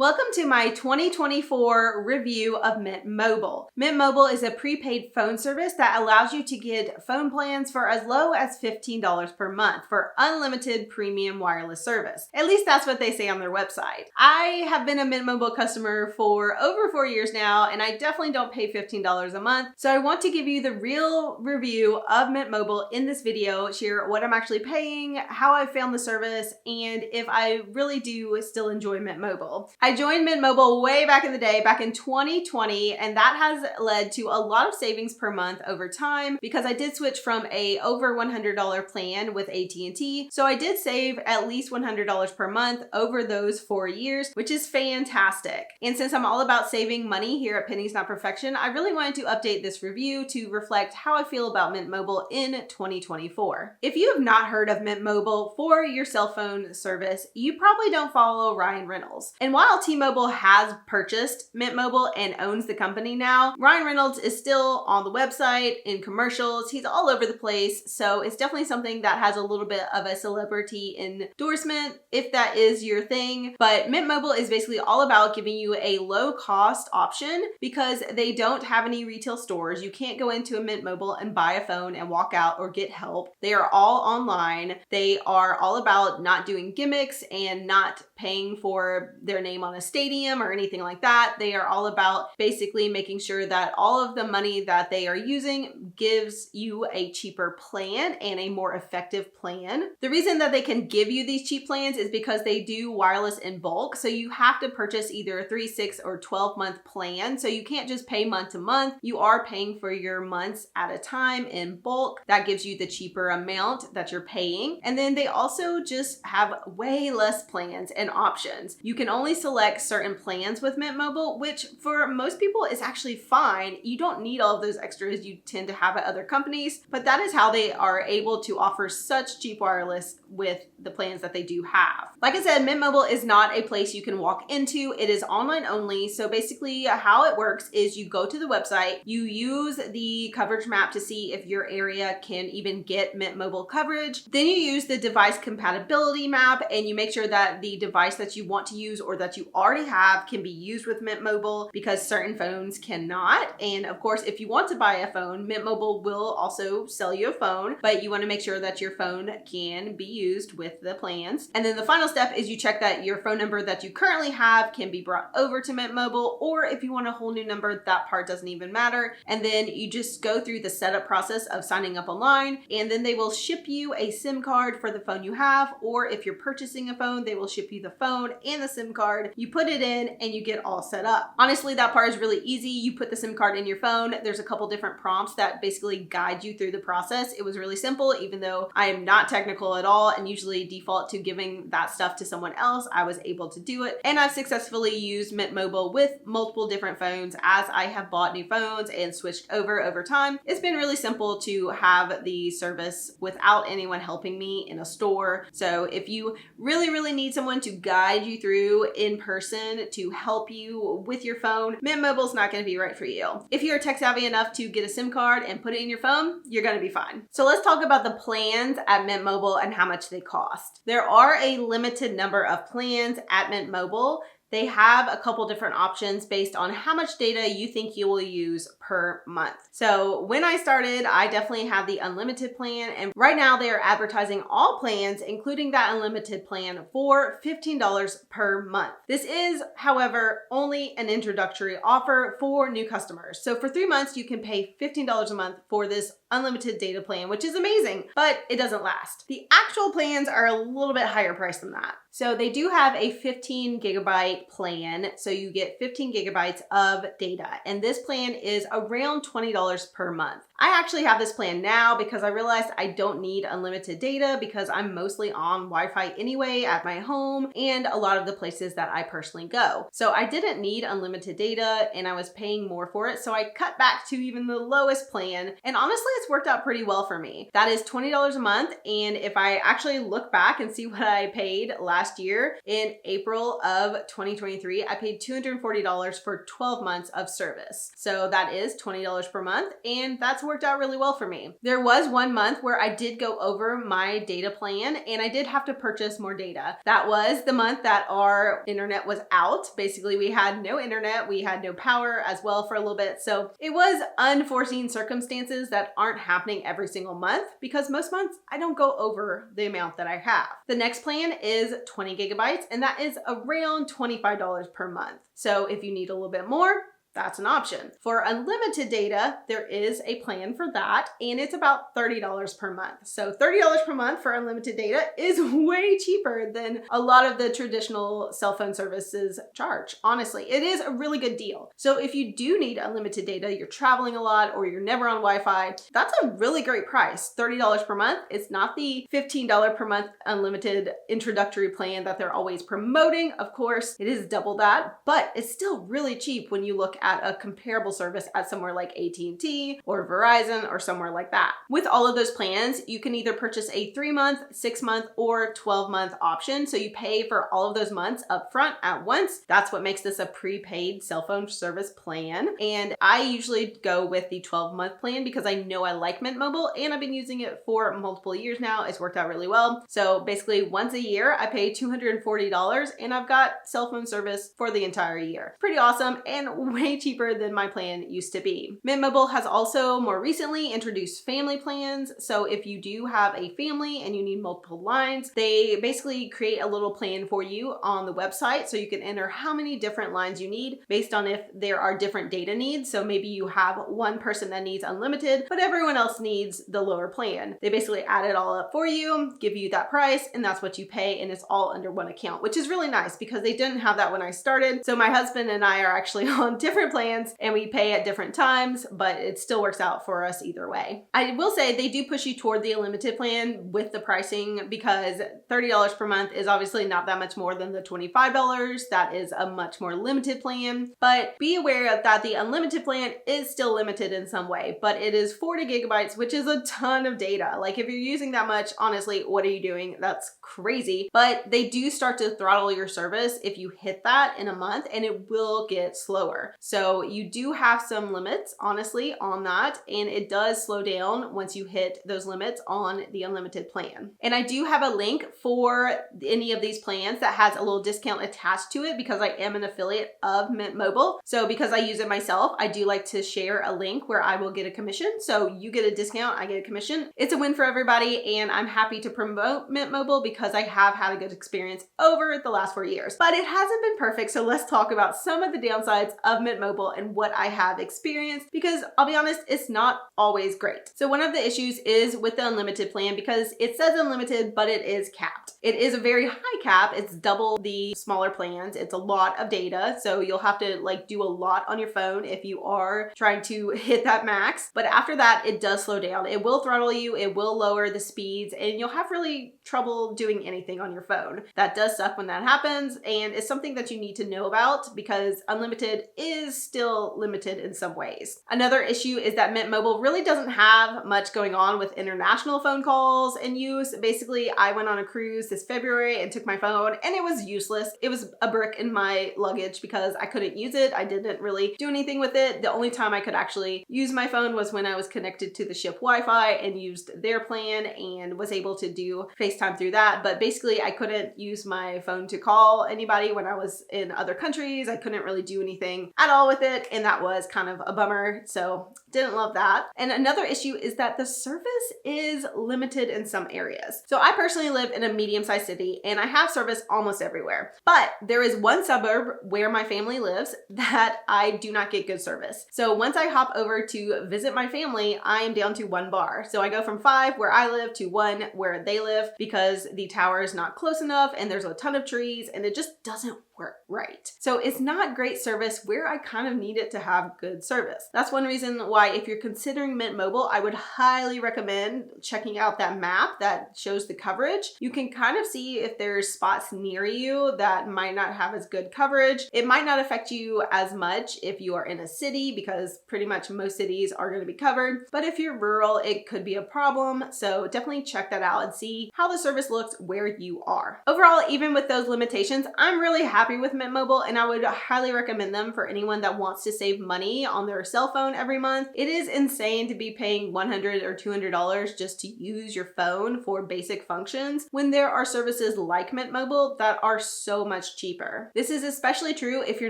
Welcome to my 2024 review of Mint Mobile. Mint Mobile is a prepaid phone service that allows you to get phone plans for as low as $15 per month for unlimited premium wireless service. At least that's what they say on their website. I have been a Mint Mobile customer for over 4 years now, and I definitely don't pay $15 a month. So I want to give you the real review of Mint Mobile in this video, share what I'm actually paying, how I found the service, and if I really do still enjoy Mint Mobile. I joined Mint Mobile way back in the day, back in 2020, and that has led to a lot of savings per month over time because I did switch from a over $100 plan with AT&T. So I did save at least $100 per month over those 4 years, which is fantastic. And since I'm all about saving money here at Pennies Not Perfection, I really wanted to update this review to reflect how I feel about Mint Mobile in 2024. If you have not heard of Mint Mobile for your cell phone service, you probably don't follow Ryan Reynolds. And while T-Mobile has purchased Mint Mobile and owns the company now, Ryan Reynolds is still on the website, in commercials, he's all over the place, so it's definitely something that has a little bit of a celebrity endorsement, if that is your thing. But Mint Mobile is basically all about giving you a low-cost option because they don't have any retail stores. You can't go into a Mint Mobile and buy a phone and walk out or get help. They are all online. They are all about not doing gimmicks and not paying for their name on a stadium or anything like that. They are all about basically making sure that all of the money that they are using gives you a cheaper plan and a more effective plan. The reason that they can give you these cheap plans is because they do wireless in bulk. So you have to purchase either a 3, 6, or 12-month plan. So you can't just pay month to month. You are paying for your months at a time in bulk. That gives you the cheaper amount that you're paying. And then they also just have way less plans and options. You can only select certain plans with Mint Mobile, which for most people is actually fine. You don't need all of those extras you tend to have at other companies, but that is how they are able to offer such cheap wireless with the plans that they do have. Like I said, Mint Mobile is not a place you can walk into. It is online only. So basically how it works is you go to the website, you use the coverage map to see if your area can even get Mint Mobile coverage. Then you use the device compatibility map and you make sure that the device that you want to use or that you already have can be used with Mint Mobile because certain phones cannot. And of course, if you want to buy a phone, Mint Mobile will also sell you a phone, but you want to make sure that your phone can be used with the plans. And then the final step is you check that your phone number that you currently have can be brought over to Mint Mobile, or if you want a whole new number, that part doesn't even matter. And then you just go through the setup process of signing up online, and then they will ship you a SIM card for the phone you have, or if you're purchasing a phone, they will ship you the phone and the SIM card. You put it in and you get all set up. Honestly, that part is really easy. You put the SIM card in your phone. There's a couple different prompts that basically guide you through the process. It was really simple, even though I am not technical at all and usually default to giving that stuff to someone else. I was able to do it. And I've successfully used Mint Mobile with multiple different phones as I have bought new phones and switched over time. It's been really simple to have the service without anyone helping me in a store. So if you really need someone to guide you through in person to help you with your phone, Mint Mobile's not going to be right for you. If you're tech savvy enough to get a SIM card and put it in your phone, you're going to be fine. So let's talk about the plans at Mint Mobile and how much they cost. There are a limited number of plans at Mint Mobile. They have a couple different options based on how much data you think you will use per month. So when I started, I definitely had the unlimited plan, and right now they are advertising all plans, including that unlimited plan, for $15 per month. This is, however, only an introductory offer for new customers. So for 3 months, you can pay $15 a month for this unlimited data plan, which is amazing, but it doesn't last. The actual plans are a little bit higher priced than that. So they do have a 15 gigabyte plan. So you get 15 gigabytes of data. And this plan is around $20 per month. I actually have this plan now because I realized I don't need unlimited data because I'm mostly on Wi-Fi anyway at my home and a lot of the places that I personally go. So I didn't need unlimited data and I was paying more for it. So I cut back to even the lowest plan. And honestly, it's worked out pretty well for me. That is $20 a month. And if I actually look back and see what I paid last year in April of 2023, I paid $240 for 12 months of service. So that is $20 per month. And that's worked out really well for me. There was one month where I did go over my data plan and I did have to purchase more data. That was the month that our internet was out. Basically, we had no internet, we had no power as well for a little bit. So it was unforeseen circumstances that aren't happening every single month because most months I don't go over the amount that I have. The next plan is 20 gigabytes and that is around $25 per month. So if you need a little bit more, that's an option. For unlimited data, there is a plan for that, and it's about $30 per month. So $30 per month for unlimited data is way cheaper than a lot of the traditional cell phone services charge. Honestly, it is a really good deal. So if you do need unlimited data, you're traveling a lot, or you're never on Wi-Fi, that's a really great price. $30 per month. It's not the $15 per month unlimited introductory plan that they're always promoting. Of course, it is double that, but it's still really cheap when you look at a comparable service at somewhere like AT&T or Verizon or somewhere like that. With all of those plans, you can either purchase a 3-month, 6-month, or 12-month option. So you pay for all of those months up front at once. That's what makes this a prepaid cell phone service plan. And I usually go with the 12-month plan because I know I like Mint Mobile and I've been using it for multiple years now. It's worked out really well. So basically once a year, I pay $240 and I've got cell phone service for the entire year. Pretty awesome and way cheaper than my plan used to be. Mint Mobile has also more recently introduced family plans. So if you do have a family and you need multiple lines, they basically create a little plan for you on the website. So you can enter how many different lines you need based on if there are different data needs. So maybe you have one person that needs unlimited, but everyone else needs the lower plan. They basically add it all up for you, give you that price, and that's what you pay. And it's all under one account, which is really nice because they didn't have that when I started. So my husband and I are actually on different plans and we pay at different times, but it still works out for us either way. I will say they do push you toward the unlimited plan with the pricing because $30 per month is obviously not that much more than the $25. That is a much more limited plan, but be aware that the unlimited plan is still limited in some way, but it is 40 gigabytes, which is a ton of data. Like if you're using that much, honestly, what are you doing? That's crazy. But they do start to throttle your service if you hit that in a month and it will get slower. So you do have some limits, honestly, on that, and it does slow down once you hit those limits on the unlimited plan. And I do have a link for any of these plans that has a little discount attached to it because I am an affiliate of Mint Mobile. So because I use it myself, I do like to share a link where I will get a commission. So you get a discount, I get a commission. It's a win for everybody, and I'm happy to promote Mint Mobile because I have had a good experience over the last 4 years. But it hasn't been perfect, so let's talk about some of the downsides of Mint Mobile and what I have experienced because I'll be honest, it's not always great. So one of the issues is with the unlimited plan because it says unlimited, but it is capped. It is a very high cap. It's double the smaller plans. It's a lot of data. So you'll have to like do a lot on your phone if you are trying to hit that max. But after that, it does slow down. It will throttle you. It will lower the speeds and you'll have really trouble doing anything on your phone. That does suck when that happens. And it's something that you need to know about because unlimited is still limited in some ways. Another issue is that Mint Mobile really doesn't have much going on with international phone calls and use. Basically, I went on a cruise this February and took my phone and it was useless. It was a brick in my luggage because I couldn't use it. I didn't really do anything with it. The only time I could actually use my phone was when I was connected to the ship Wi-Fi and used their plan and was able to do FaceTime through that. But basically, I couldn't use my phone to call anybody when I was in other countries. I couldn't really do anything at all with it. And that was kind of a bummer. So didn't love that. And another issue is that the service is limited in some areas. So I personally live in a medium-sized city and I have service almost everywhere. But there is one suburb where my family lives that I do not get good service. So once I hop over to visit my family, I am down to 1 bar. So I go from 5 where I live to 1 where they live because the tower is not close enough and there's a ton of trees and it just doesn't work right. So it's not great service where I kind of need it to have good service. That's one reason why if you're considering Mint Mobile, I would highly recommend checking out that map that shows the coverage. You can kind of see if there's spots near you that might not have as good coverage. It might not affect you as much if you are in a city because pretty much most cities are going to be covered. But if you're rural, it could be a problem. So definitely check that out and see how the service looks where you are. Overall, even with those limitations, I'm really happy happy with Mint Mobile, and I would highly recommend them for anyone that wants to save money on their cell phone every month. It is insane to be paying $100 or $200 just to use your phone for basic functions when there are services like Mint Mobile that are so much cheaper. This is especially true if you're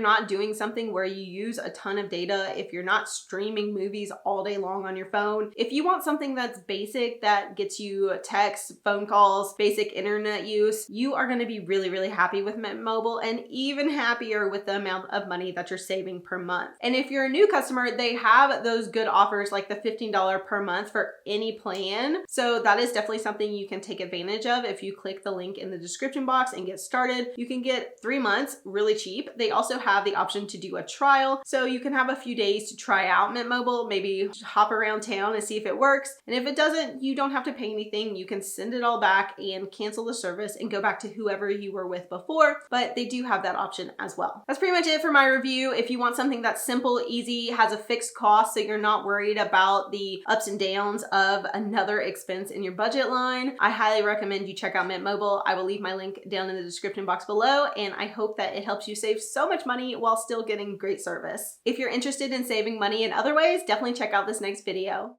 not doing something where you use a ton of data, if you're not streaming movies all day long on your phone. If you want something that's basic that gets you texts, phone calls, basic internet use, you are going to be really, really happy with Mint Mobile, and even happier with the amount of money that you're saving per month. And if you're a new customer, they have those good offers like the $15 per month for any plan. So that is definitely something you can take advantage of. If you click the link in the description box and get started, you can get 3 months really cheap. They also have the option to do a trial. So you can have a few days to try out Mint Mobile, maybe hop around town and see if it works. And if it doesn't, you don't have to pay anything. You can send it all back and cancel the service and go back to whoever you were with before, but they do have that option as well. That's pretty much it for my review. If you want something that's simple, easy, has a fixed cost so you're not worried about the ups and downs of another expense in your budget line, I highly recommend you check out Mint Mobile. I will leave my link down in the description box below, and I hope that it helps you save so much money while still getting great service. If you're interested in saving money in other ways, definitely check out this next video.